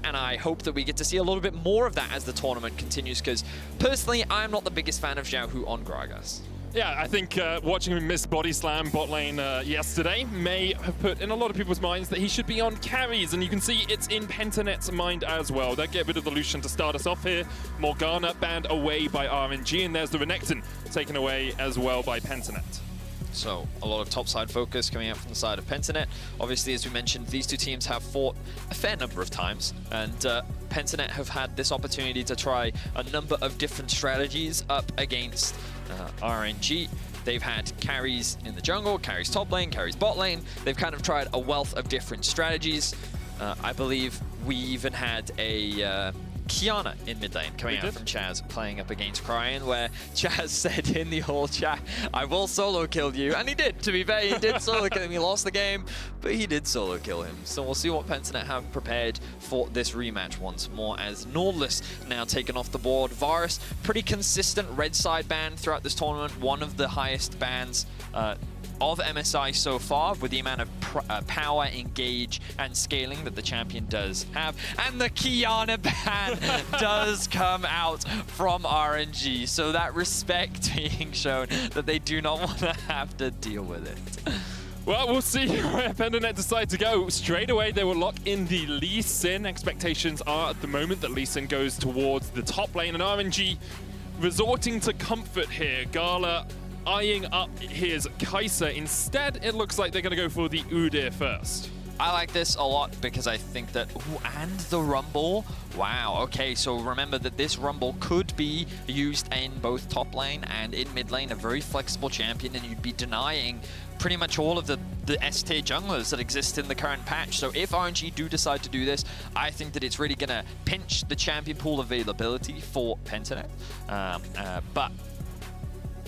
and I hope that we get to see a little bit more of that as the tournament continues, because personally, I'm not the biggest fan of Xiaohu on Gragas. Yeah, I think watching him miss body slam bot lane yesterday may have put in a lot of people's minds that he should be on carries, and you can see it's in Pentanet's mind as well. They get rid of the Lucian to start us off here. Morgana banned away by RNG, and there's the Renekton taken away as well by Pentanet. So a lot of topside focus coming out from the side of Pentanet. Obviously, as we mentioned, these two teams have fought a fair number of times, and Pentanet have had this opportunity to try a number of different strategies up against RNG. They've had carries in the jungle, carries top lane, carries bot lane. They've kind of tried a wealth of different strategies. I believe we even had a Kiana in mid lane coming out from Chaz playing up against Cryan, where Chaz said in the whole chat, I will solo kill you. And he did, to be fair, he did solo kill him. He lost the game, but he did solo kill him. So we'll see what Pentanet have prepared for this rematch once more, as Nautilus now taken off the board. Varus, pretty consistent red side ban throughout this tournament, one of the highest bans of MSI so far, with the amount of power, engage, and scaling that the champion does have. And the Kiana ban does come out from RNG, so that respect being shown that they do not want to have to deal with it. Well, we'll see where Pentanet decide to go. Straight away, they will lock in the Lee Sin. Expectations are at the moment that Lee Sin goes towards the top lane, and RNG resorting to comfort here. Gala eyeing up his Kai'Sa. Instead, it looks like they're going to go for the Udyr first. I like this a lot because I think that, and the Rumble. Wow, okay, so remember that this Rumble could be used in both top lane and in mid lane, a very flexible champion, and you'd be denying pretty much all of the S-tier junglers that exist in the current patch. So if RNG do decide to do this, I think that it's really going to pinch the champion pool availability for Pentanet. But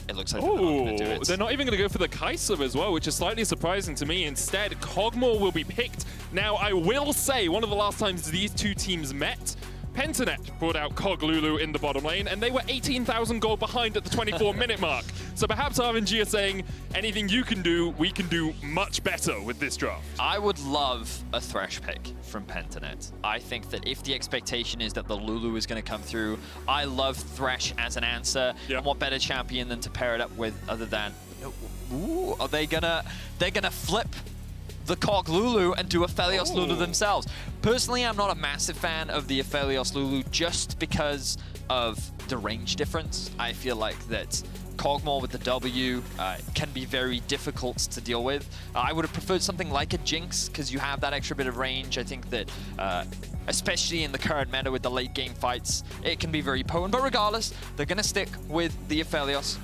it looks like they're not going to do it. They're not even going to go for the Kai'Sa as well, which is slightly surprising to me. Instead, Kog'Maw will be picked. Now, I will say, one of the last times these two teams met, Pentanet brought out Kog Lulu in the bottom lane, and they were 18,000 gold behind at the 24-minute mark. So perhaps RNG are saying, anything you can do, we can do much better with this draft. I would love a Thresh pick from Pentanet. I think that if the expectation is that the Lulu is going to come through, I love Thresh as an answer. Yep. And what better champion than to pair it up with other than... Ooh, are they gonna... They're gonna flip the Kog Lulu and do a Aphelios Lulu themselves. Personally, I'm not a massive fan of the Aphelios Lulu just because of the range difference. I feel like that Kog'Maw with the W can be very difficult to deal with. I would have preferred something like a Jinx because you have that extra bit of range. I think that, especially in the current meta with the late game fights, it can be very potent. But regardless, they're going to stick with the Aphelios.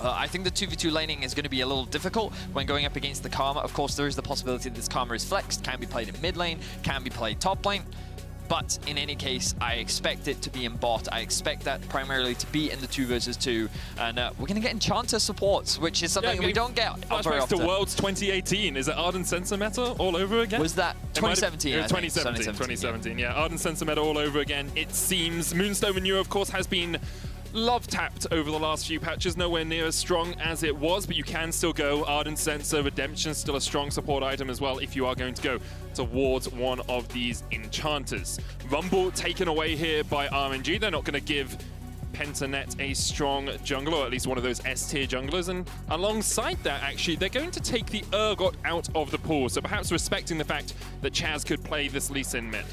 I think the 2v2 laning is going to be a little difficult when going up against the Karma. Of course, there is the possibility that this Karma is flexed, can be played in mid lane, can be played top lane. But in any case, I expect it to be in bot. I expect that primarily to be in the 2 versus 2. And we're going to get Enchanter supports, which is something we don't get very often. To Worlds 2018. Is it Ardent Sensor meta all over again? Was that 2017? 2017, yeah. Ardent Sensor meta all over again, it seems. Moonstone Manure, of course, has been love-tapped over the last few patches, nowhere near as strong as it was, but you can still go. Ardent Sensor, Redemption, still a strong support item as well if you are going to go towards one of these enchanters. Rumble taken away here by RNG. They're not going to give Pentanet a strong jungler, or at least one of those S-tier junglers, and alongside that, actually, they're going to take the Urgot out of the pool, so perhaps respecting the fact that Chaz could play this Lee Sin mid.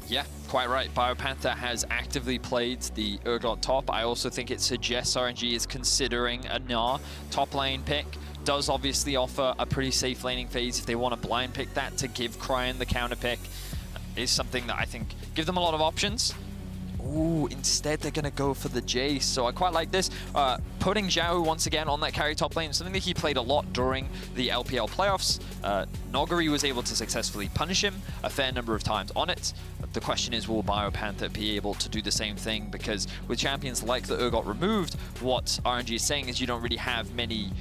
Yeah, quite right. Biopanther has actively played the Urgot top. I also think it suggests RNG is considering a Gnar top lane pick. Does obviously offer a pretty safe laning phase if they want to blind pick that to give Cryan the counter pick. Is something that I think give them a lot of options. Ooh, instead they're going to go for the Jace, so I quite like this. Putting Xiaohu once again on that carry top lane, something that he played a lot during the LPL playoffs. Noguri was able to successfully punish him a fair number of times on it. The question is, will Biopanther be able to do the same thing? Because with champions like the Urgot removed, what RNG is saying is you don't really have many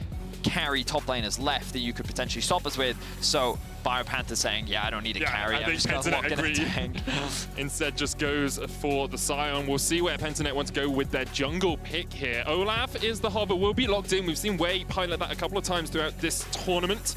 carry top laners left that you could potentially stop us with. So Biopanther saying, yeah, I don't need a carry, I'm just going to lock in a tank. Instead just goes for the Scion. We'll see where Pentanet wants to go with their jungle pick here. Olaf is the hover, will be locked in. We've seen Wei pilot that a couple of times throughout this tournament.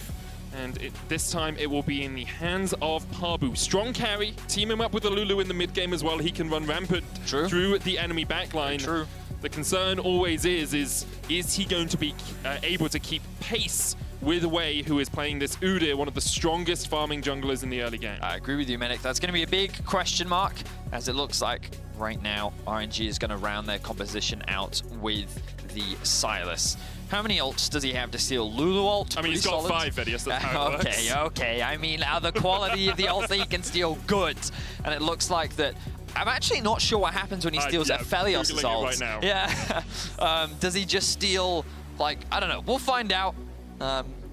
And this time it will be in the hands of Pabu. Strong carry, team him up with the Lulu in the mid game as well. He can run rampant through the enemy backline. True. The concern always is he going to be able to keep pace with Wei, who is playing this Udyr, one of the strongest farming junglers in the early game? I agree with you, Medic. That's going to be a big question mark, as it looks like right now RNG is going to round their composition out with the Sylas. How many ults does he have to steal? Lulu ult? I mean, he's got 5, Vedius, that's how it works. Okay. I mean, the quality of the ults that he can steal, good. And it looks like that. I'm actually not sure what happens when he steals Aphelios' ult. Right now. Yeah. Does he just steal, like, I don't know. We'll find out.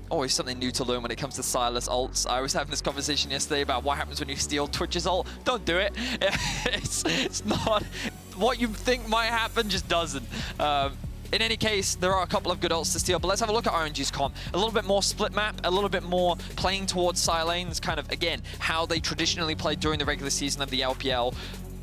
Always something new to learn when it comes to Sylas ults. I was having this conversation yesterday about what happens when you steal Twitch's ult. Don't do it. It's not what you think might happen, just doesn't. In any case, there are a couple of good ults to steal, but let's have a look at RNG's comp. A little bit more split map, a little bit more playing towards side lanes, kind of, again, how they traditionally played during the regular season of the LPL.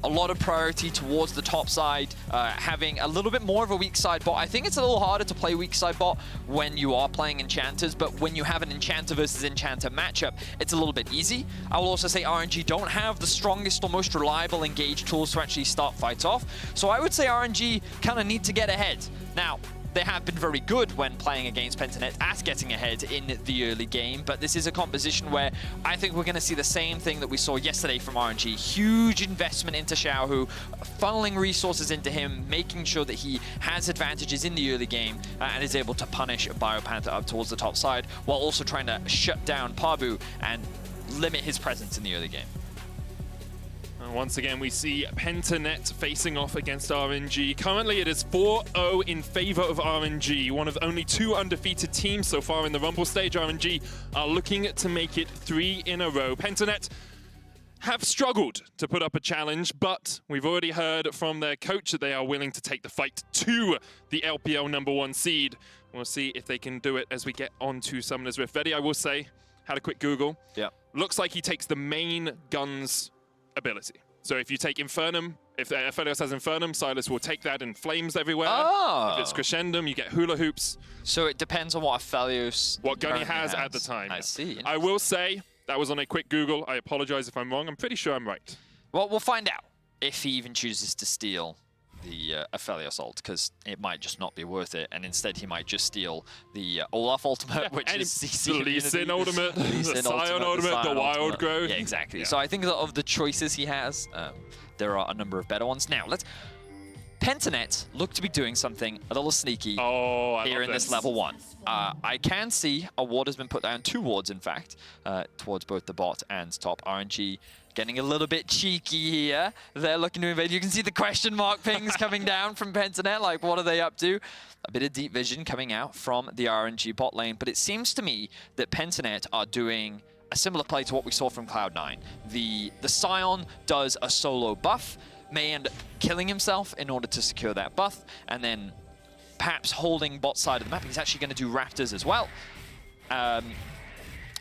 A lot of priority towards the top side, having a little bit more of a weak side bot. I think it's a little harder to play weak side bot when you are playing enchanters, but when you have an enchanter versus enchanter matchup, it's a little bit easy. I will also say RNG don't have the strongest or most reliable engage tools to actually start fights off, so I would say RNG kind of need to get ahead. Now, they have been very good when playing against Pentanet at getting ahead in the early game, but this is a composition where I think we're going to see the same thing that we saw yesterday from RNG. Huge investment into Xiaohu, funneling resources into him, making sure that he has advantages in the early game and is able to punish BioPanther up towards the top side, while also trying to shut down Pabu and limit his presence in the early game. Once again, we see Pentanet facing off against RNG. Currently, it is 4-0 in favor of RNG, one of only 2 undefeated teams so far in the Rumble stage. RNG are looking to make it 3 in a row. Pentanet have struggled to put up a challenge, but we've already heard from their coach that they are willing to take the fight to the LPL #1 seed. We'll see if they can do it as we get on to Summoner's Rift. Vedi, I will say, had a quick Google. Yeah. Looks like he takes the main guns ability. So if you take Infernum, if Aphelios has Infernum, Sylas will take that in flames everywhere. Oh. If it's Crescendum, you get Hula Hoops. So it depends on what Aphelios What gun he has at the time. I see. I will say, that was on a quick Google. I apologize if I'm wrong. I'm pretty sure I'm right. Well, we'll find out if he even chooses to steal the Aphelios ult, because it might just not be worth it, and instead he might just steal the Olaf ultimate, which is CC the Lee Sin ultimate, the Sion ultimate, the Wild Growth. Yeah, exactly. Yeah. So I think that of the choices he has, there are a number of better ones. Now, Pentanet look to be doing something a little sneaky here in this level 1. I can see a ward has been put down, 2 wards in fact, towards both the bot and top. RNG getting a little bit cheeky here. They're looking to invade. You can see the question mark pings coming down from Pentanet, like what are they up to? A bit of deep vision coming out from the RNG bot lane, but it seems to me that Pentanet are doing a similar play to what we saw from Cloud9. The Sion does a solo buff, may end up killing himself in order to secure that buff, and then perhaps holding bot side of the map. He's actually going to do Raptors as well.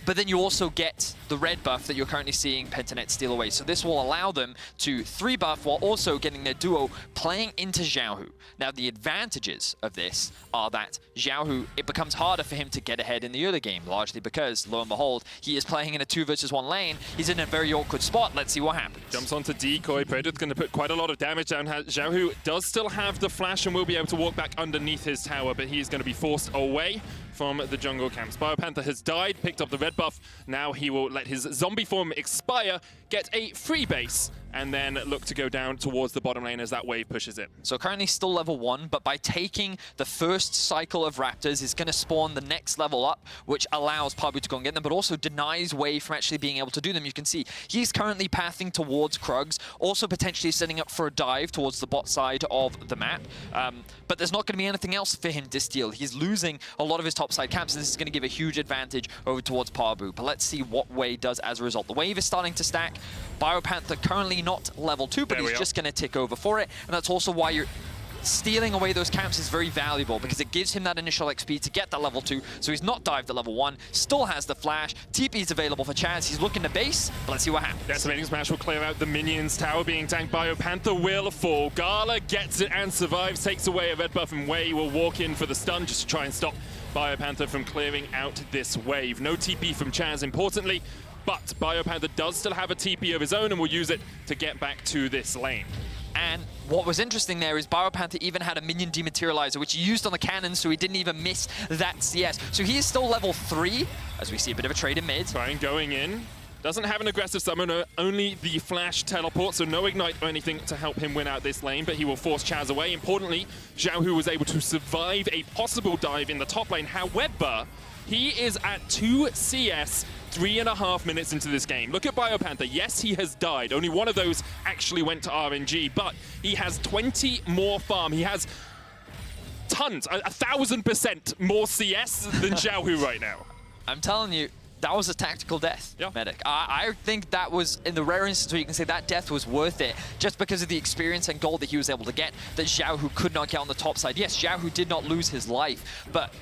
But then you also get the red buff that you're currently seeing Pentanet steal away. So this will allow them to 3 buff while also getting their duo playing into Xiaohu. Now the advantages of this are that Xiaohu, it becomes harder for him to get ahead in the early game, largely because, lo and behold, he is playing in a 2 versus 1 lane. He's in a very awkward spot. Let's see what happens. Jumps onto Decoy. Predator's going to put quite a lot of damage down. Xiaohu does still have the flash and will be able to walk back underneath his tower, but he is going to be forced away from the jungle camps. BioPanther has died, picked up the red buff. Now he will let his zombie form expire, get a free base, and then look to go down towards the bottom lane as that wave pushes it. So currently still level 1, but by taking the first cycle of Raptors, it's going to spawn the next level up, which allows Pabu to go and get them, but also denies Wave from actually being able to do them. You can see he's currently pathing towards Krugs, also potentially setting up for a dive towards the bot side of the map. But there's not going to be anything else for him to steal. He's losing a lot of his top side camps, and this is going to give a huge advantage over towards Pabu. But let's see what Wave does as a result. The wave is starting to stack. BioPanther currently not level 2, but he's just going to tick over for it. And that's also why you're stealing away those camps is very valuable because it gives him that initial XP to get that level 2, so he's not dived at level 1, still has the flash, TP is available for Chaz, he's looking to base, but let's see what happens. Decimating Smash will clear out the minions, tower being tanked by Panther will fall. Gala gets it and survives, takes away a red buff, and Wei will walk in for the stun just to try and stop Biopanther from clearing out this wave. No TP from Chaz, importantly, but Biopanther does still have a TP of his own and will use it to get back to this lane. And what was interesting there is Biopanther even had a minion dematerializer, which he used on the cannon, so he didn't even miss that CS. So he is still level 3, as we see a bit of a trade in mid. Ryan going in. Doesn't have an aggressive summoner, only the flash teleport, so no ignite or anything to help him win out this lane, but he will force Chaz away. Importantly, Xiaohu was able to survive a possible dive in the top lane. However, he is at 2 CS 3.5 minutes into this game. Look at Biopanther. Yes, he has died. Only one of those actually went to RNG, but he has 20 more farm. He has tons, 1,000% more CS than Xiaohu right now. I'm telling you, that was a tactical death, yeah. Medic. I think that was, in the rare instance where you can say that death was worth it, just because of the experience and gold that he was able to get, that Xiaohu could not get on the top side. Yes, Xiaohu did not lose his life, but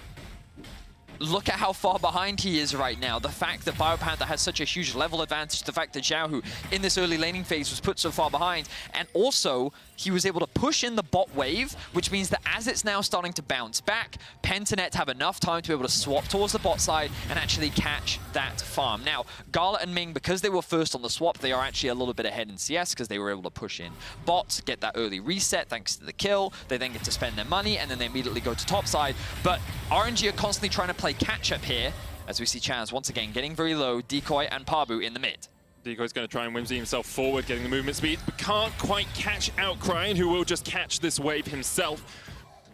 look at how far behind he is right now. The fact that Biopanther has such a huge level advantage, the fact that Xiaohu in this early laning phase was put so far behind, and also he was able to push in the bot wave, which means that as it's now starting to bounce back, Pentanet have enough time to be able to swap towards the bot side and actually catch that farm. Now, Gala and Ming, because they were first on the swap, they are actually a little bit ahead in CS because they were able to push in bots, get that early reset thanks to the kill. They then get to spend their money and then they immediately go to top side. But RNG are constantly trying to play catch up here, as we see Chaz once again getting very low, Decoy and Pabu in the mid. Decoy's going to try and whimsy himself forward, getting the movement speed, but can't quite catch out Cryan, who will just catch this wave himself.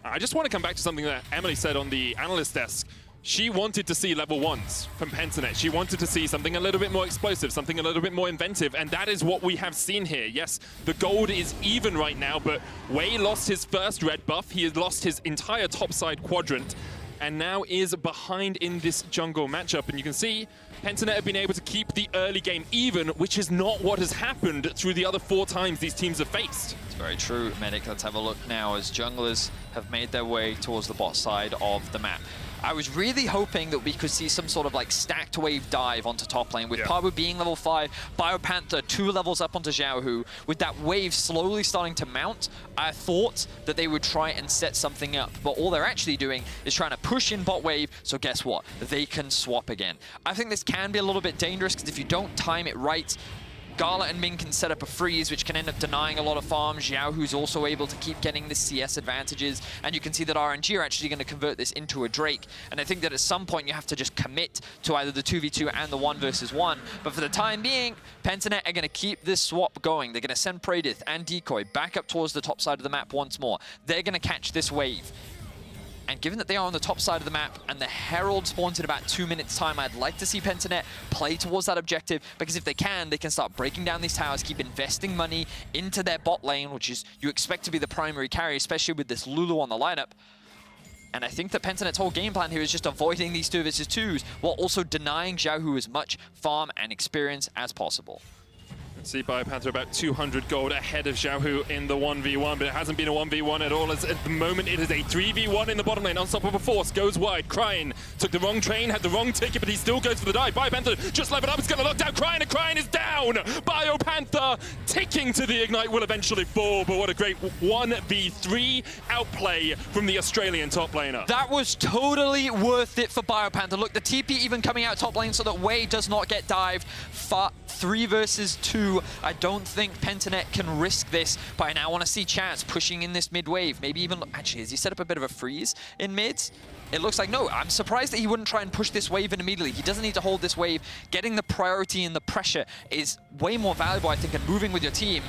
I just want to come back to something that Emily said on the analyst desk. She wanted to see level 1s from Pentanet. She wanted to see something a little bit more explosive, something a little bit more inventive, and that is what we have seen here. Yes, the gold is even right now, but Wei lost his first red buff. He has lost his entire topside quadrant, and now is behind in this jungle matchup. And you can see Pentanet have been able to keep the early game even, which is not what has happened through the other 4 times these teams have faced. It's very true, Medic. Let's have a look now as junglers have made their way towards the bot side of the map. I was really hoping that we could see some sort of like stacked wave dive onto top lane with Pabu being level 5, Biopanther 2 levels up onto Xiaohu. With that wave slowly starting to mount, I thought that they would try and set something up, but all they're actually doing is trying to push in bot wave, so guess what? They can swap again. I think this can be a little bit dangerous because if you don't time it right, Gala and Ming can set up a freeze, which can end up denying a lot of farms. Xiaohu's also able to keep getting the CS advantages, and you can see that RNG are actually going to convert this into a Drake. And I think that at some point you have to just commit to either the 2v2 and the 1 versus 1. But for the time being, Pentanet are going to keep this swap going. They're going to send Praedith and Decoy back up towards the top side of the map once more. They're going to catch this wave. And given that they are on the top side of the map and the Herald spawns in about 2 minutes time, I'd like to see Pentanet play towards that objective, because if they can start breaking down these towers, keep investing money into their bot lane, which is you expect to be the primary carry, especially with this Lulu on the lineup. And I think that Pentanet's whole game plan here is just avoiding these 2 versus 2s while also denying Xiaohu as much farm and experience as possible. See Biopanther about 200 gold ahead of Xiaohu in the 1v1, but it hasn't been a 1v1 at all, as at the moment it is a 3v1 in the bottom lane. Unstoppable Force goes wide. Cryan took the wrong train, had the wrong ticket, but he still goes for the dive. Biopanther just leveled up, it's going to lock down Cryan, and Cryan is down! Biopanther ticking to the ignite will eventually fall, but what a great 1v3 outplay from the Australian top laner. That was totally worth it for Biopanther. Look, the TP even coming out top lane so that Wei does not get dived. 3 versus 2. I don't think Pentanet can risk this, but I now want to see Chaz pushing in this mid wave. Maybe even, actually, has he set up a bit of a freeze in mids? It looks like no. I'm surprised that he wouldn't try and push this wave in immediately. He doesn't need to hold this wave. Getting the priority and the pressure is way more valuable, I think, than moving with your team.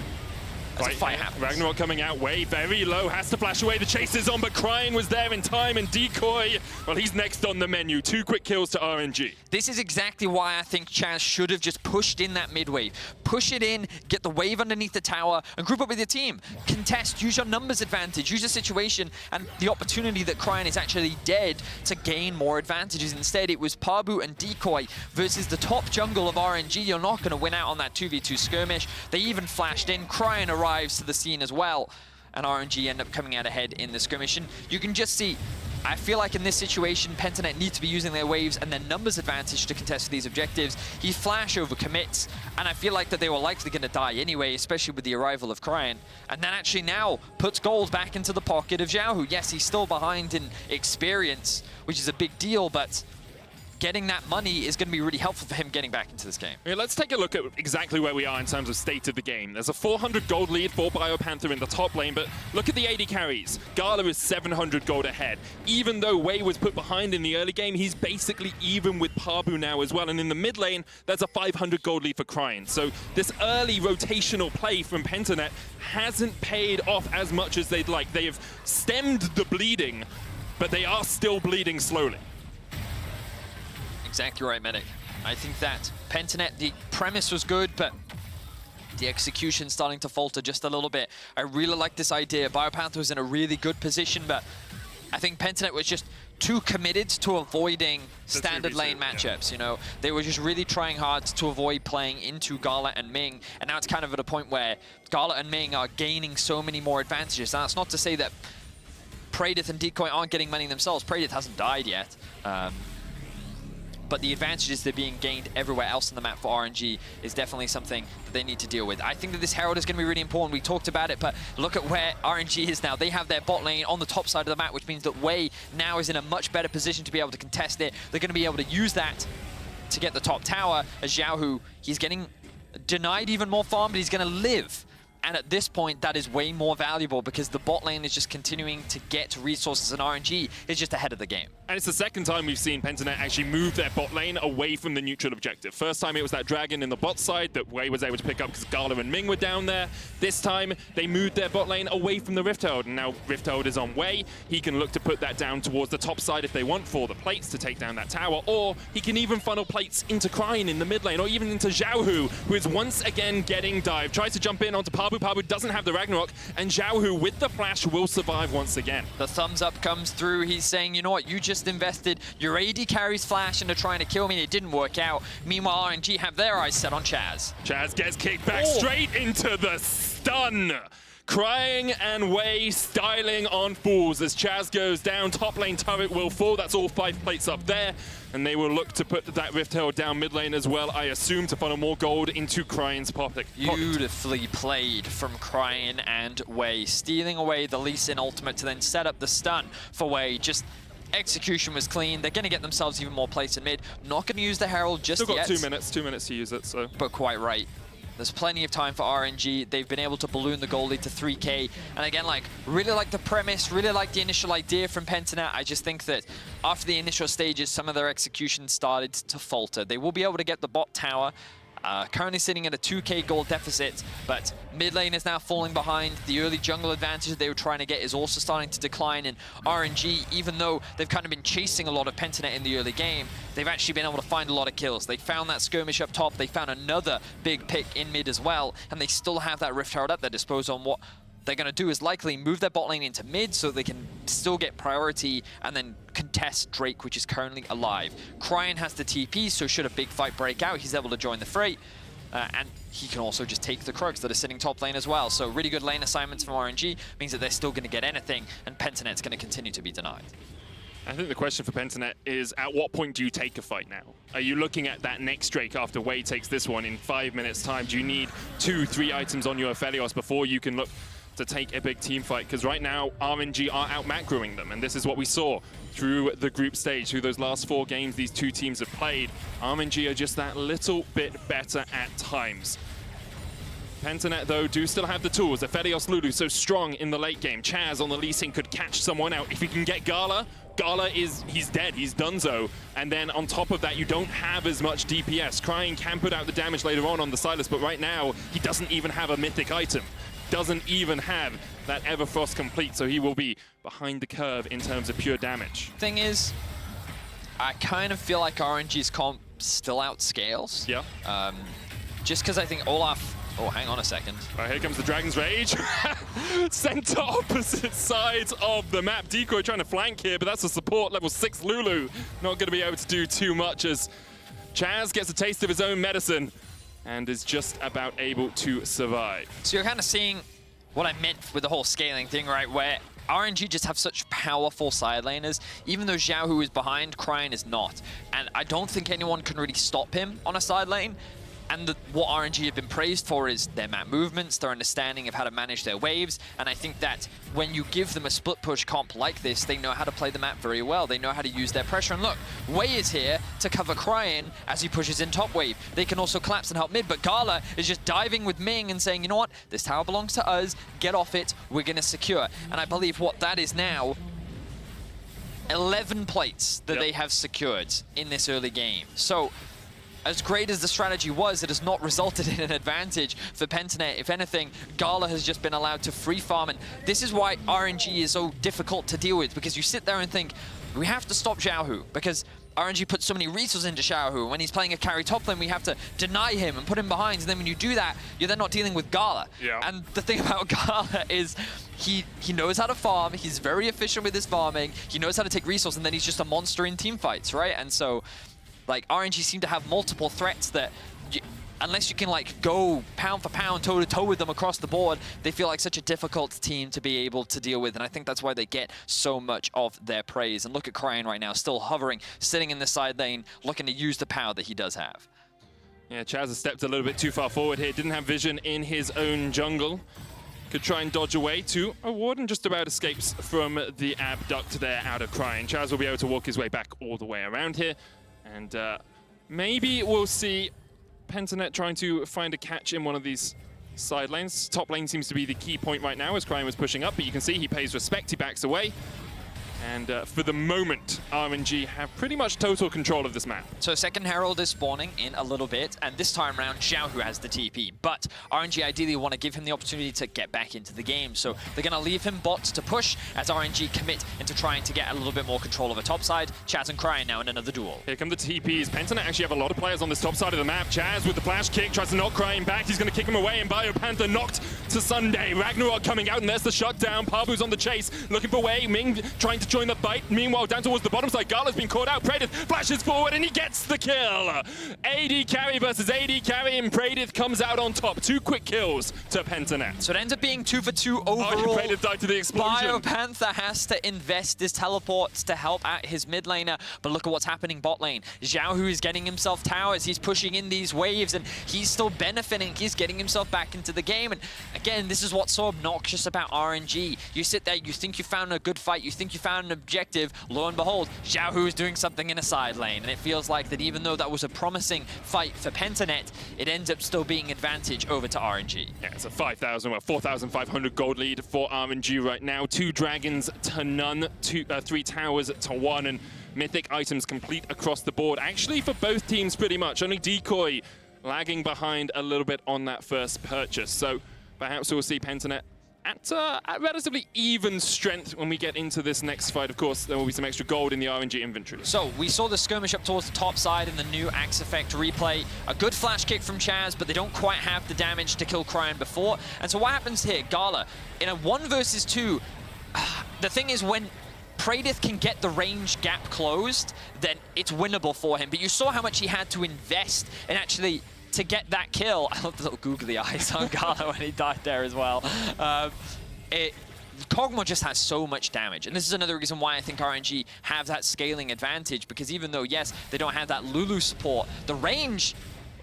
As a fight happens. Ragnarok coming out way very low, has to flash away, the chase is on, but Cryan was there in time, and Decoy, well, he's next on the menu. 2 quick kills to RNG. This is exactly why I think Chaz should have just pushed in that mid wave. Push it in, get the wave underneath the tower, and group up with your team. Contest, use your numbers advantage, use the situation and the opportunity that Cryan is actually dead to gain more advantages. Instead, it was Pabu and Decoy versus the top jungle of RNG. You're not going to win out on that 2v2 skirmish. They even flashed in. Cryan arrives to the scene as well. and RNG end up coming out ahead in the skirmish. And you can just see, I feel like in this situation, Pentanet need to be using their waves and their numbers advantage to contest these objectives. He flash over commits, and I feel like that they were likely going to die anyway, especially with the arrival of Cryan. And that actually now puts gold back into the pocket of Xiao, who, yes, he's still behind in experience, which is a big deal, but getting that money is going to be really helpful for him getting back into this game. Yeah, let's take a look at exactly where we are in terms of state of the game. There's a 400 gold lead for BioPanther in the top lane, but look at the AD carries. Gala is 700 gold ahead. Even though Wei was put behind in the early game, he's basically even with Pabu now as well. And in the mid lane, there's a 500 gold lead for Cryan. So this early rotational play from Pentanet hasn't paid off as much as they'd like. They have stemmed the bleeding, but they are still bleeding slowly. Exactly right, Medic. I think that Pentanet, the premise was good, but the execution starting to falter just a little bit. I really like this idea. BioPanther was in a really good position, but I think Pentanet was just too committed to avoiding standard lane matchups, you know? They were just really trying hard to avoid playing into Gala and Ming, and now it's kind of at a point where Gala and Ming are gaining so many more advantages. Now, that's not to say that Praedith and Decoy aren't getting money themselves. Praedith hasn't died yet. But the advantages that are being gained everywhere else on the map for RNG is definitely something that they need to deal with. I think that this Herald is going to be really important. We talked about it, but look at where RNG is now. They have their bot lane on the top side of the map, which means that Wei now is in a much better position to be able to contest it. They're going to be able to use that to get the top tower. As Xiao, who he's getting denied even more farm, but he's going to live. And at this point, that is way more valuable because the bot lane is just continuing to get resources, and RNG is just ahead of the game. And it's the second time we've seen Pentanet actually move their bot lane away from the neutral objective. First time it was that dragon in the bot side that Wei was able to pick up because Gala and Ming were down there. This time, they moved their bot lane away from the Rift Herald, and now Rift Herald is on Wei. He can look to put that down towards the top side if they want for the plates to take down that tower, or he can even funnel plates into Cryan in the mid lane, or even into Xiao, who is once again getting dived. Tries to jump in onto Pabu. Pabu doesn't have the Ragnarok, and Xiao, with the flash, will survive once again. The thumbs up comes through. He's saying, you know what, you just invested your AD carries flash into trying to kill me. It didn't work out. Meanwhile, RNG have their eyes set on Chaz. Chaz gets kicked back straight into the stun. Crying and Wei styling on fools as Chaz goes down. Top lane turret will fall. That's all 5 plates up there. And they will look to put that Rift Herald down mid lane as well, I assume, to funnel more gold into Cryan's pocket. Beautifully played from Cryan and Wei, stealing away the Lee Sin ultimate to then set up the stun for Wei. Just execution was clean. They're going to get themselves even more plates in mid. Not going to use the Herald just yet. Still got 2 minutes to use it, so. But quite right. There's plenty of time for RNG. They've been able to balloon the goal lead to 3K. And again, like, really like the premise, really like the initial idea from Pentanet. I just think that after the initial stages, some of their execution started to falter. They will be able to get the bot tower. Currently sitting at a 2K gold deficit, but mid lane is now falling behind. The early jungle advantage that they were trying to get is also starting to decline, and RNG, even though they've kind of been chasing a lot of Pentanet in the early game, they've actually been able to find a lot of kills. They found that skirmish up top, they found another big pick in mid as well, and they still have that Rift Herald at their disposal. And what they're going to do is likely move their bot lane into mid so they can still get priority and then contest Drake, which is currently alive. Cryan has the TP, so should a big fight break out, he's able to join the fray. And he can also just take the Krugs that are sitting top lane as well. So really good lane assignments from RNG means that they're still going to get anything, and Pentanet's going to continue to be denied. I think the question for Pentanet is, at what point do you take a fight now? Are you looking at that next Drake after Wei takes this one in 5 minutes time? Do you need 2-3 items on your Aphelios before you can look to take a big team fight? Because right now, RNG are out macroing them, and this is what we saw through the group stage, through those last 4 games these two teams have played. RNG are just that little bit better at times. Pentanet, though, do still have the tools. Aphelios Lulu so strong in the late game. Chaz on the Lee Sin could catch someone out. If he can get Gala, he's dead, he's donezo. And then on top of that, you don't have as much DPS. Cryan can put out the damage later on the Silas, but right now, he doesn't even have a mythic item. Doesn't even have that Everfrost complete, so he will be behind the curve in terms of pure damage. Thing is, I kind of feel like RNG's comp still outscales. Yeah. Just because I think Olaf... Oh, hang on a second. All right, here comes the Dragon's Rage. Center opposite sides of the map. Decoy trying to flank here, but that's a support level 6 Lulu. Not going to be able to do too much as Chaz gets a taste of his own medicine and is just about able to survive. So you're kind of seeing what I meant with the whole scaling thing, right? Where RNG just have such powerful side laners. Even though Xiaohu is behind, Cryin is not. And I don't think anyone can really stop him on a side lane. And what RNG have been praised for is their map movements, their understanding of how to manage their waves. And I think that when you give them a split push comp like this, they know how to play the map very well. They know how to use their pressure. And look, Wei is here to cover Cryin as he pushes in top wave. They can also collapse and help mid, but Gala is just diving with Ming and saying, you know what, this tower belongs to us, get off it, we're gonna secure. And I believe what that is now, 11 plates that they have secured in this early game. So, as great as the strategy was, it has not resulted in an advantage for Pentanet. If anything, Gala has just been allowed to free farm, and this is why RNG is so difficult to deal with, because you sit there and think, we have to stop Xiaohu, because RNG puts so many resources into Xiaohu. When he's playing a carry top lane, we have to deny him and put him behind, and then when you do that, you're then not dealing with Gala. Yeah. And the thing about Gala is he knows how to farm, he's very efficient with his farming, he knows how to take resource, and then he's just a monster in team fights, right? And so, like, RNG seem to have multiple threats that, unless you can, like, go pound for pound, toe-to-toe with them across the board, they feel like such a difficult team to be able to deal with. And I think that's why they get so much of their praise. And look at Cryin right now, still hovering, sitting in the side lane, looking to use the power that he does have. Yeah, Chaz has stepped a little bit too far forward here. Didn't have vision in his own jungle. Could try and dodge away to a ward and just about escapes from the abduct there out of Cryin. Chaz will be able to walk his way back all the way around here. And maybe we'll see Pentanet trying to find a catch in one of these side lanes. Top lane seems to be the key point right now as Cryin was pushing up, but you can see he pays respect, he backs away. And for the moment, RNG have pretty much total control of this map. So second Herald is spawning in a little bit, and this time around, Xiaohu has the TP. But RNG ideally want to give him the opportunity to get back into the game. So they're going to leave him bot to push as RNG commit into trying to get a little bit more control of the top side. Chaz and Cryin now in another duel. Here come the TPs. Pentanet actually have a lot of players on this top side of the map. Chaz with the flash kick, tries to knock Cryin back. He's going to kick him away, and Biopanther knocked to Sunday. Ragnarok coming out, and there's the shutdown. Pabu's on the chase, looking for Wei. Ming trying to join the fight. Meanwhile, down towards the bottom side, Gala's been caught out. Praedith flashes forward, and he gets the kill. AD carry versus AD carry, and Praedith comes out on top. 2 quick kills to Pentanet. So it ends up being 2 for 2 overall. Oh, Praedith died to the explosion. Biopanther has to invest his teleports to help out his mid laner, but look at what's happening bot lane. Xiaohu is getting himself towers, he's pushing in these waves, and he's still benefiting. He's getting himself back into the game, and again, this is what's so obnoxious about RNG. You sit there, you think you found a good fight, you think you found an objective, lo and behold, Xiaohu is doing something in a side lane, and it feels like that even though that was a promising fight for Pentanet, it ends up still being advantage over to RNG. Yeah, it's a 4,500 gold lead for RNG right now. 2 dragons to none, 3 towers to 1, and mythic items complete across the board. Actually, for both teams pretty much. Only Decoy lagging behind a little bit on that first purchase. So perhaps we'll see Pentanet at relatively even strength when we get into this next fight. Of course, there will be some extra gold in the RNG inventory. So we saw the skirmish up towards the top side in the new Axe Effect replay. A good flash kick from Chaz, but they don't quite have the damage to kill Cryin before. And so what happens here? Gala, in a 1 versus 2, the thing is when Praedith can get the range gap closed, then it's winnable for him. But you saw how much he had to invest in actually to get that kill. I love the little googly eyes on Gala when he died there as well. Kog'Maw just has so much damage, and this is another reason why I think RNG have that scaling advantage, because even though, yes, they don't have that Lulu support, the range...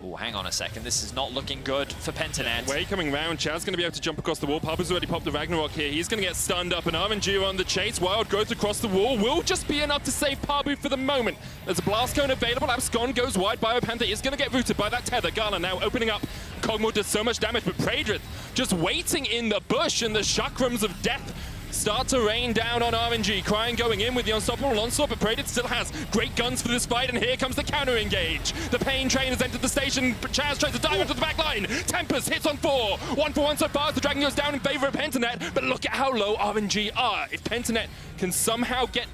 Oh, hang on a second. This is not looking good for Pentanet. Wei coming round. Chaz going to be able to jump across the wall. Pabu's already popped the Ragnarok here. He's going to get stunned up, and RNG are on the chase. Wild growth across the wall will just be enough to save Pabu for the moment. There's a blast cone available. Abscon goes wide. Biopanther is going to get rooted by that tether. Gala now opening up. Kog'Maw does so much damage, but Praedith just waiting in the bush, and the chakrams of death start to rain down on RNG. Cryin going in with the unstoppable onslaught, but Praedith still has great guns for this fight, and here comes the counter engage. The pain train has entered the station, but Chaz tries to dive into the back line. Tempest hits on 4. 1 for 1 so far as the Dragon goes down in favor of Pentanet, but look at how low RNG are. If Pentanet can somehow get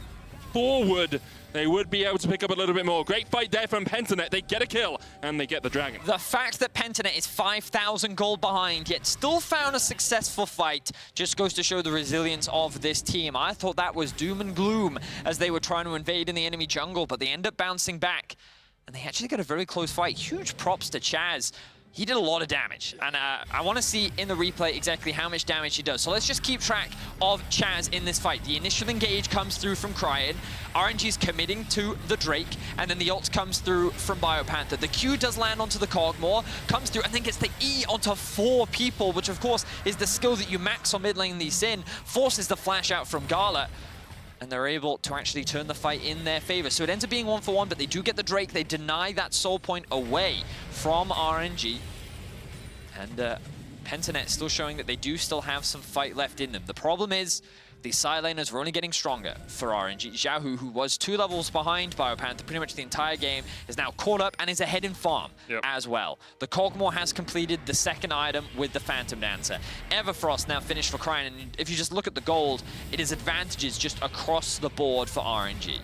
forward, they would be able to pick up a little bit more. Great fight there from Pentanet. They get a kill, and they get the Dragon. The fact that Pentanet is 5,000 gold behind, yet still found a successful fight, just goes to show the resilience of this team. I thought that was doom and gloom as they were trying to invade in the enemy jungle, but they end up bouncing back, and they actually got a very close fight. Huge props to Chaz. he did a lot of damage, and I want to see in the replay exactly how much damage he does. So let's just keep track of Chaz in this fight. The initial engage comes through from Cryan, RNG's committing to the Drake, and then the ult comes through from BioPanther. The Q does land onto the Cogmore, comes through, and then gets the E onto 4 people, which of course is the skill that you max on mid lane Lee Sin, forces the flash out from Gala, and they're able to actually turn the fight in their favor. So it ends up being 1-for-1, but they do get the Drake. They deny that soul point away from RNG. And Pentanet still showing that they do still have some fight left in them. The problem is the side laners are only getting stronger for RNG. Xiaohu, who was 2 levels behind BioPanther pretty much the entire game, is now caught up and is ahead in farm as well. The Cogmore has completed the 2nd item with the Phantom Dancer. Everfrost now finished for Cryan, and if you just look at the gold, it is advantages just across the board for RNG.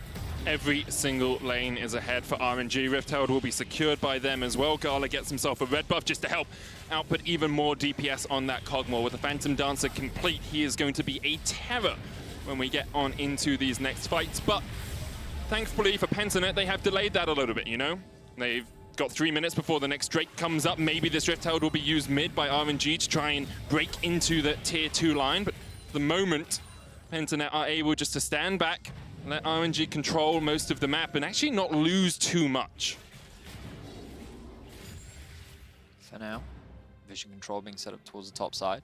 Every single lane is ahead for RNG. Rift Herald will be secured by them as well. Gala gets himself a red buff just to help output even more DPS on that Cogmore. With the Phantom Dancer complete, he is going to be a terror when we get on into these next fights. But thankfully for Pentanet, they have delayed that a little bit, you know? They've got 3 minutes before the next Drake comes up. Maybe this Rift Herald will be used mid by RNG to try and break into the tier 2 line. But for the moment, Pentanet are able just to stand back, let RNG control most of the map and actually not lose too much. For now, vision control being set up towards the top side.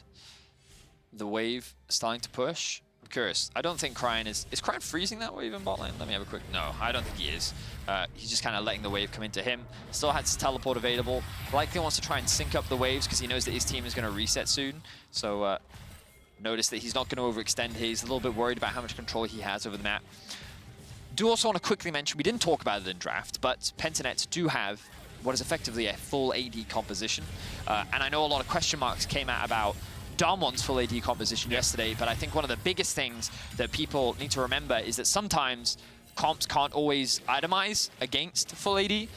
The wave starting to push. I'm curious. I don't think Cryan is Cryan freezing that wave in bot lane? Let me have a quick... No, I don't think he is. He's just kind of letting the wave come into him. Still has his teleport available. Likely wants to try and sync up the waves because he knows that his team is going to reset soon. So notice that he's not going to overextend. He's a little bit worried about how much control he has over the map. Do also want to quickly mention, we didn't talk about it in draft, but Pentanet do have what is effectively a full AD composition. And I know a lot of question marks came out about Darmon's full AD composition yesterday, but I think one of the biggest things that people need to remember is that sometimes comps can't always itemize against full AD.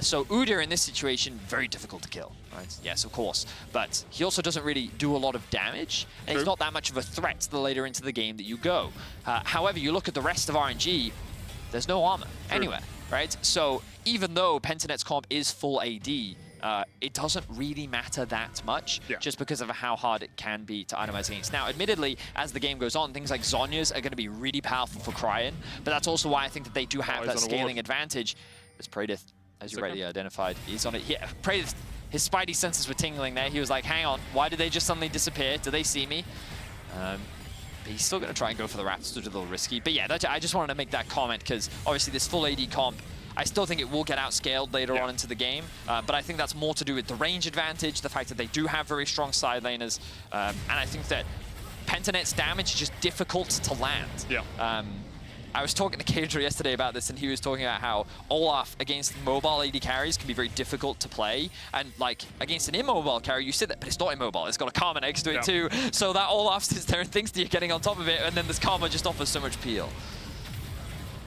So Udyr in this situation, very difficult to kill. Right? Yes, of course. But he also doesn't really do a lot of damage, and he's not that much of a threat the later into the game that you go. However, you look at the rest of RNG, there's no armor anywhere, right? So even though Pentanet's comp is full AD, it doesn't really matter that much just because of how hard it can be to itemize against. Now, admittedly, as the game goes on, things like Zhonya's are going to be really powerful for Cryan, but that's also why I think that they do have that scaling advantage. As Praedyth, as you rightly identified, is on it. Yeah, Praedyth, his spidey senses were tingling there. He was like, hang on, why did they just suddenly disappear? Do they see me? But he's still going to try and go for the Raptors, which is a little risky. But yeah, I just wanted to make that comment because obviously this full AD comp, I still think it will get outscaled later on into the game, but I think that's more to do with the range advantage, the fact that they do have very strong side laners, and I think that Pentanet's damage is just difficult to land. I was talking to Kadra yesterday about this, and he was talking about how Olaf against mobile AD carries can be very difficult to play, and like against an immobile carry, you sit there, but it's not immobile, it's got a Karma next to it too, so that Olaf sits there and thinks that you're getting on top of it, and then this Karma just offers so much peel.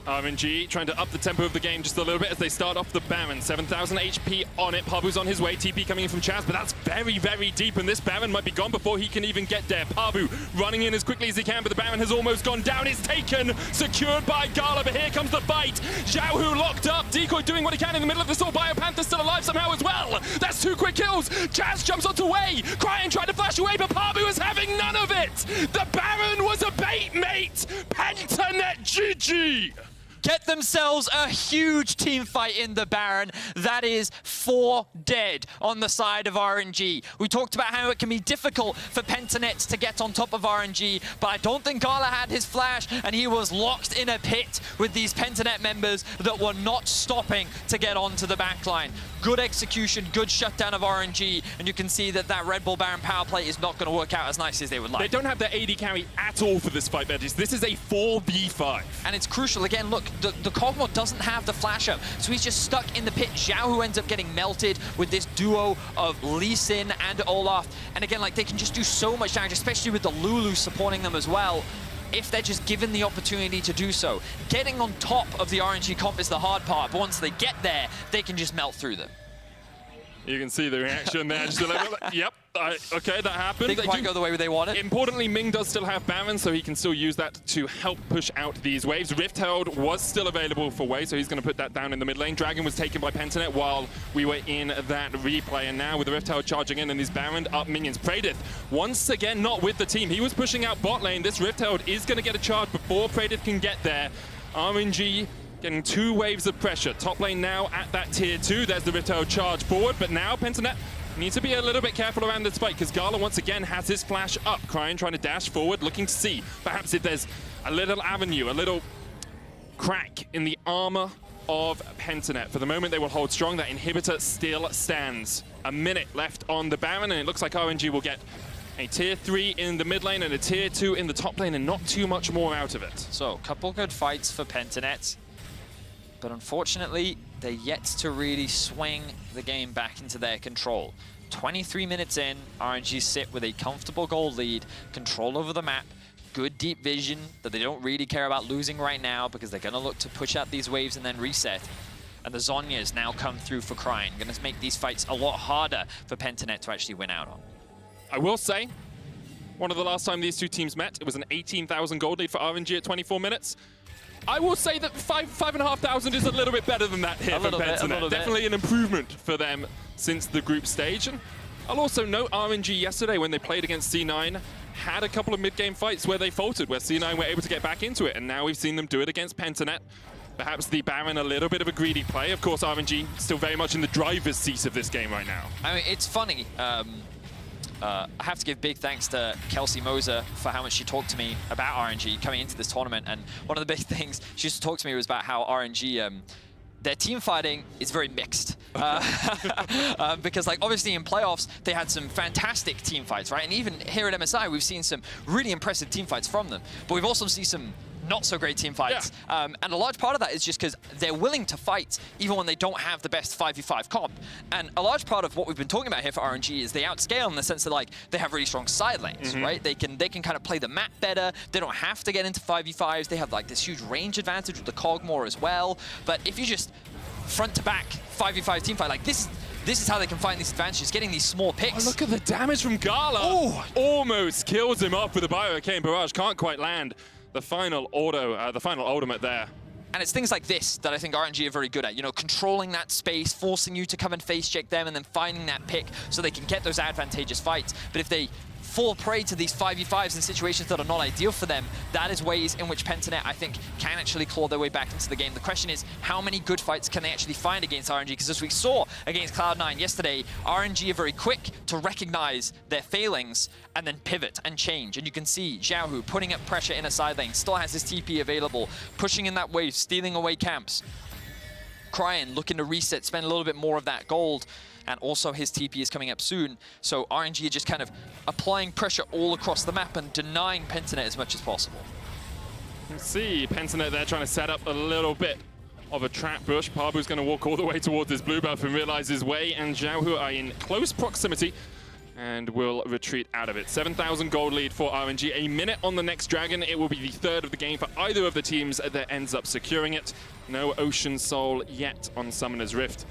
RNG trying to up the tempo of the game just a little bit as they start off the Baron. 7,000 HP on it. Pabu's on his way. TP coming in from Chaz, but that's very, very deep, and this Baron might be gone before he can even get there. Pabu running in as quickly as he can, but the Baron has almost gone down. It's taken, secured by Gala, but here comes the fight. Xiaohu locked up. Decoy doing what he can in the middle of this all. BioPanther still alive somehow as well. That's 2 quick kills. Chaz jumps onto Wei. Cryan tried to flash away, but Pabu is having none of it. The Baron was a bait, mate. Pentanet GG. Get themselves a huge team fight in the Baron. That is 4 dead on the side of RNG. We talked about how it can be difficult for Pentanet to get on top of RNG, but I don't think Gala had his flash, and he was locked in a pit with these Pentanet members that were not stopping to get onto the backline. Good execution, good shutdown of RNG, and you can see that that Red Bull Baron power play is not going to work out as nice as they would like. They don't have their AD carry at all for this fight, Veggies. This is a 4v5. And it's crucial. Again, look, the Cogmore doesn't have the flash up, so he's just stuck in the pit. Xiaohu ends up getting melted with this duo of Lee Sin and Olaf. And again, like, they can just do so much damage, especially with the Lulu supporting them as well, if they're just given the opportunity to do so. Getting on top of the RNG comp is the hard part, but once they get there, they can just melt through them. You can see the reaction there. Just a little, yep, Okay, that happened. Didn't quite go the way they wanted. Importantly, Ming does still have Baron, so he can still use that to help push out these waves. Rift Herald was still available for Wei, so he's going to put that down in the mid lane. Dragon was taken by Pentanet while we were in that replay, and now with the Rift Herald charging in and his Baron up minions. Praedith, once again, not with the team. He was pushing out bot lane. This Rift Herald is going to get a charge before Praedith can get there. RNG getting 2 waves of pressure. Top lane now at that tier 2. There's the Rift Herald charge forward, but now Pentanet needs to be a little bit careful around this fight because Gala once again has his flash up. Cryin trying to dash forward, looking to see perhaps if there's a little avenue, a little crack in the armor of Pentanet. For the moment, they will hold strong. That inhibitor still stands. A minute left on the Baron, and it looks like RNG will get a tier 3 in the mid lane and a tier 2 in the top lane, and not too much more out of it. So, a couple good fights for Pentanet, but unfortunately, they're yet to really swing the game back into their control. 23 minutes in, RNG sit with a comfortable gold lead, control over the map, good deep vision that they don't really care about losing right now because they're going to look to push out these waves and then reset. And the Zhonya's now come through for Cryin, going to make these fights a lot harder for Pentanet to actually win out on. I will say, one of the last time these two teams met, it was an 18,000 gold lead for RNG at 24 minutes. I will say that 5,500 is a little bit better than that here for Pentanet. Definitely an improvement for them since the group stage. And I'll also note RNG yesterday when they played against C9 had a couple of mid-game fights where they faltered, where C9 were able to get back into it. And now we've seen them do it against Pentanet. Perhaps the Baron a little bit of a greedy play. Of course, RNG still very much in the driver's seat of this game right now. I mean, it's funny. I have to give big thanks to Kelsey Moser for how much she talked to me about RNG coming into this tournament. And one of the big things she used to talk to me was about how RNG, their team fighting is very mixed. Because like obviously in playoffs, they had some fantastic team fights, right? And even here at MSI, we've seen some really impressive team fights from them. But we've also seen some not so great team fights. Yeah. And a large part of that is just because they're willing to fight even when they don't have the best 5v5 comp. And a large part of what we've been talking about here for RNG is they outscale in the sense that like they have really strong side lanes, right? They can kind of play the map better. They don't have to get into 5v5s. They have like this huge range advantage with the Cogmore as well. But if you just front to back 5v5 team fight, like this is how they can find these advantages, getting these small picks. Oh, look at the damage from Gala. Oh. Almost kills him off with a Bioarcane Barrage. Can't quite land the final auto, the final ultimate there. And it's things like this that I think RNG are very good at. You know, controlling that space, forcing you to come and face check them, and then finding that pick so they can get those advantageous fights. But if they fall prey to these 5v5s in situations that are not ideal for them, that is ways in which Pentanet, I think, can actually claw their way back into the game. The question is, how many good fights can they actually find against RNG? Because as we saw against Cloud9 yesterday, RNG are very quick to recognize their failings and then pivot and change. And you can see Xiaohu putting up pressure in a side lane, still has his TP available, pushing in that wave, stealing away camps. Cryin looking to reset, spend a little bit more of that gold. And also his TP is coming up soon. So RNG are just kind of applying pressure all across the map and denying Pentanet as much as possible. Let's see, Pentanet there trying to set up a little bit of a trap bush. Pabu's going to walk all the way towards this blue buff and realize his way. And Xiaohu are in close proximity and will retreat out of it. 7,000 gold lead for RNG. A minute on the next dragon. It will be the third of the game for either of the teams that ends up securing it. No Ocean Soul yet on Summoner's Rift.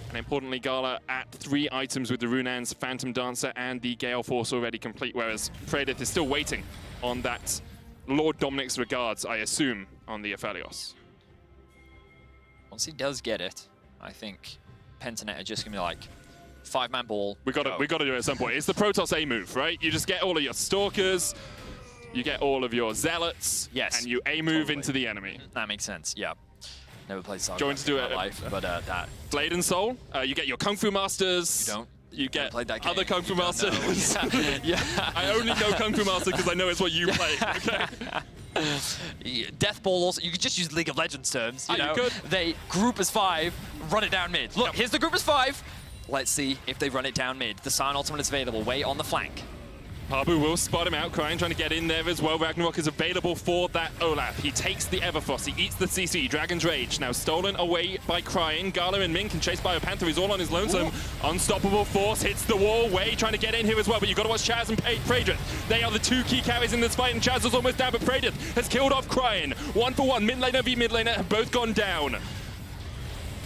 And importantly, Gala at 3 items with the Runans, Phantom Dancer, and the Gale Force already complete, whereas Praedith is still waiting on that Lord Dominic's regards, I assume, on the Aphelios. Once he does get it, I think Pentanet are just going to be like, 5-man ball. We got to do it at some point. It's the Protoss A move, right? You just get all of your Stalkers, you get all of your Zealots, yes, and you A-move into the enemy. That makes sense, yeah. Never played Saga Going to do in it my life, but that. Blade and Soul. You get your Kung Fu Masters. You don't. You get that other Kung Fu Masters. Yeah. I only know Kung Fu Master because I know it's what you play. Okay. Death Ball also, you could just use League of Legends terms. You know? You could. They group as 5, run it down mid. Look, here's the group as 5. Let's see if they run it down mid. The Sion ultimate is available, way on the flank. Pabu will spot him out, Cryin trying to get in there as well. Ragnarok is available for that Olaf. He takes the Everfrost, he eats the CC. Dragon's Rage now stolen away by Cryin. Gala and Ming can chase by a Panther, he's all on his lonesome. Ooh. Unstoppable Force hits the wall. Wei trying to get in here as well, but you've got to watch Chaz and Praedith. They are the 2 key carries in this fight, and Chaz is almost down, but Praedith has killed off Cryin. 1 for 1, mid laner v mid laner have both gone down.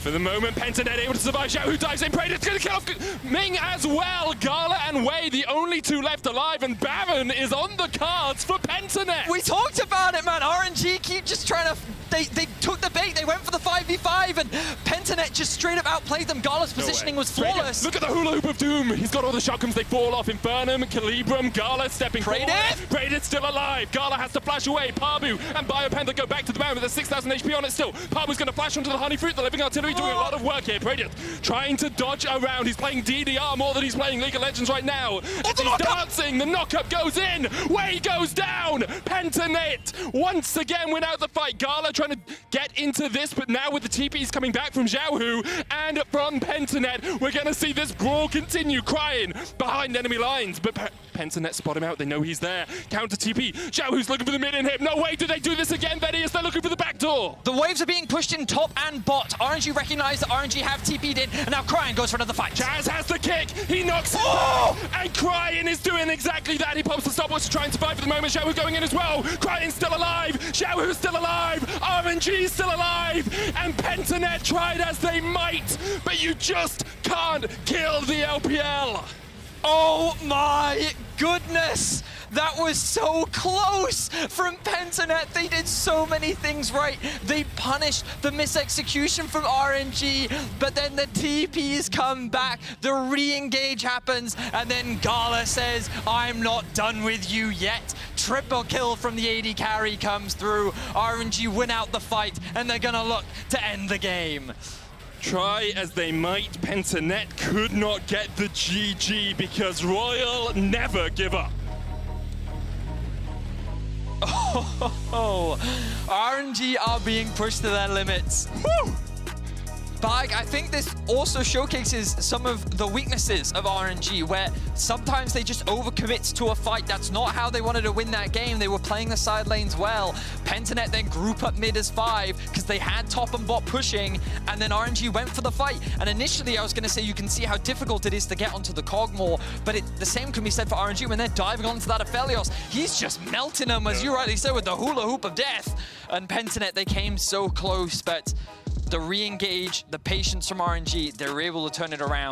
For the moment, Pentanet able to survive. Xiaohu dives in. Praetor's going to kill off Ming as well. Gala and Wei, the only two left alive, and Baron is on the cards for Pentanet. We talked about it, man. RNG keep just trying to... They took the bait. They went for the 5v5, and Pentanet just straight up outplayed them. Gala's positioning was flawless. Look at the hula hoop of doom. He's got all the shotguns. They fall off. Infernum, Calibrum, Gala stepping forward. Praetor's still alive. Gala has to flash away. Parbu and Biopanther go back to the Baron with there's 6,000 HP on it still. Parbu's going to flash onto the Honey Fruit. The Living Artillery doing a lot of work here. Praetor trying to dodge around. He's playing DDR more than he's playing League of Legends right now. He's dancing. The knockup goes in. Wei goes down. Pentanet once again win out the fight. Gala trying to get into this, but now with the TPs coming back from Xiaohu and from Pentanet, we're going to see this brawl continue. Crying behind enemy lines, but Pentanet spot him out. They know he's there. Counter TP. Xiaohu's looking for the mid inhib. No way, do they do this again, Vedius? They're looking for the back door. The waves are being pushed in top and bot. RNG recognize that RNG have TP'd in, and now Cryin goes for another fight. Jazz has the kick. He knocks it back, and Cryin is doing exactly that. He pops the stopwatch to try and survive for the moment. Xiaohu going in as well. Cryin's still alive. Xiaohu's still alive. RNG's still alive. And Pentanet tried as they might, but you just can't kill the LPL. Oh my goodness! That was so close from Pentanet. They did so many things right. They punished the misexecution from RNG, but then the TPs come back, the re-engage happens, and then Gala says, I'm not done with you yet. Triple kill from the AD carry comes through. RNG win out the fight, and they're gonna look to end the game. Try as they might, Pentanet could not get the GG because Royal never give up. Oh, RNG are being pushed to their limits. Woo! But I think this also showcases some of the weaknesses of RNG, where sometimes they just overcommit to a fight. That's not how they wanted to win that game. They were playing the side lanes well. Pentanet then group up mid as 5 because they had top and bot pushing, and then RNG went for the fight. And initially I was going to say you can see how difficult it is to get onto the Cogmore, but the same can be said for RNG when they're diving onto that Aphelios. He's just melting them, as you rightly said, with the hula hoop of death. And Pentanet, they came so close, but the re-engage, the patience from RNG, they were able to turn it around.